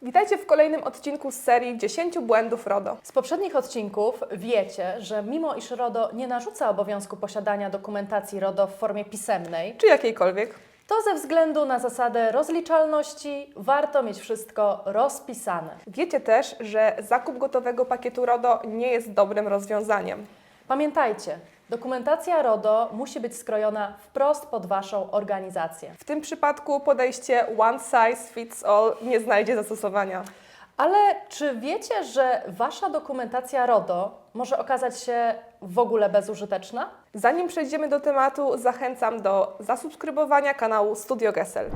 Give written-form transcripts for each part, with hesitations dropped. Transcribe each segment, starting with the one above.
Witajcie w kolejnym odcinku z serii 10 błędów RODO. Z poprzednich odcinków wiecie, że mimo iż RODO nie narzuca obowiązku posiadania dokumentacji RODO w formie pisemnej, Czy jakiejkolwiek. to ze względu na zasadę rozliczalności warto mieć wszystko rozpisane. Wiecie też, że zakup gotowego pakietu RODO nie jest dobrym rozwiązaniem. Pamiętajcie, dokumentacja RODO musi być skrojona wprost pod Waszą organizację. W tym przypadku podejście one size fits all nie znajdzie zastosowania. Ale czy wiecie, że Wasza dokumentacja RODO może okazać się w ogóle bezużyteczna? Zanim przejdziemy do tematu, zachęcam do zasubskrybowania kanału Studio Gesell.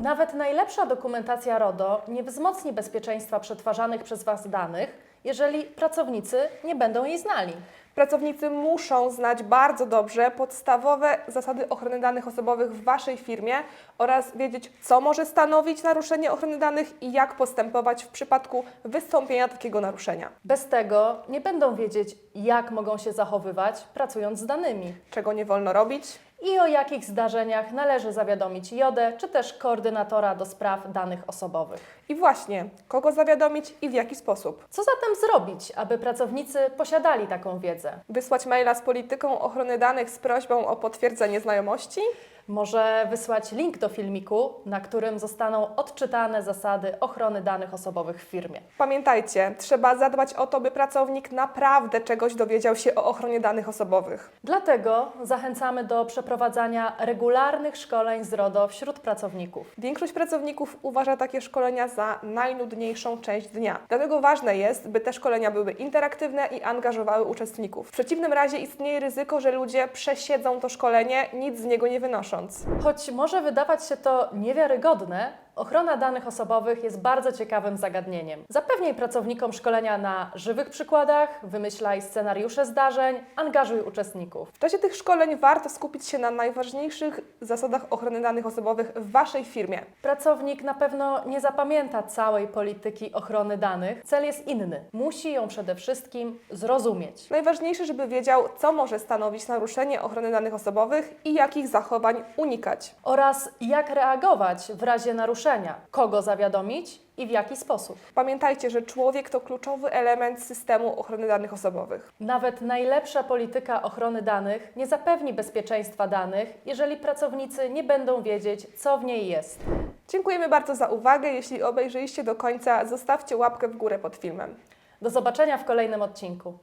Nawet najlepsza dokumentacja RODO nie wzmocni bezpieczeństwa przetwarzanych przez Was danych, jeżeli pracownicy nie będą jej znali. Pracownicy muszą znać bardzo dobrze podstawowe zasady ochrony danych osobowych w Waszej firmie oraz wiedzieć, co może stanowić naruszenie ochrony danych i jak postępować w przypadku wystąpienia takiego naruszenia. Bez tego nie będą wiedzieć, jak mogą się zachowywać, pracując z danymi Czego nie wolno robić? i o jakich zdarzeniach należy zawiadomić JODę czy też koordynatora do spraw danych osobowych. I właśnie, kogo zawiadomić i w jaki sposób? Co zatem zrobić, aby pracownicy posiadali taką wiedzę? Wysłać maila z polityką ochrony danych z prośbą o potwierdzenie znajomości? Może wysłać link do filmiku, na którym zostaną odczytane zasady ochrony danych osobowych w firmie. Pamiętajcie, trzeba zadbać o to, by pracownik naprawdę czegoś dowiedział się o ochronie danych osobowych. Dlatego zachęcamy do przeprowadzania regularnych szkoleń z RODO wśród pracowników. Większość pracowników uważa takie szkolenia za najnudniejszą część dnia. Dlatego ważne jest, by te szkolenia były interaktywne i angażowały uczestników. W przeciwnym razie istnieje ryzyko, że ludzie przesiedzą to szkolenie, nic z niego nie wynosząc. Choć może wydawać się to niewiarygodne, ochrona danych osobowych jest bardzo ciekawym zagadnieniem. Zapewniaj pracownikom szkolenia na żywych przykładach, wymyślaj scenariusze zdarzeń, angażuj uczestników. W czasie tych szkoleń warto skupić się na najważniejszych zasadach ochrony danych osobowych w Waszej firmie. Pracownik na pewno nie zapamięta całej polityki ochrony danych. Cel jest inny. Musi ją przede wszystkim zrozumieć. Najważniejsze, żeby wiedział, co może stanowić naruszenie ochrony danych osobowych i jakich zachowań unikać. Oraz jak reagować w razie naruszenia, kogo zawiadomić i w jaki sposób. Pamiętajcie, że człowiek to kluczowy element systemu ochrony danych osobowych. Nawet najlepsza polityka ochrony danych nie zapewni bezpieczeństwa danych, jeżeli pracownicy nie będą wiedzieć, co w niej jest. Dziękujemy bardzo za uwagę. Jeśli obejrzeliście do końca, zostawcie łapkę w górę pod filmem. Do zobaczenia w kolejnym odcinku.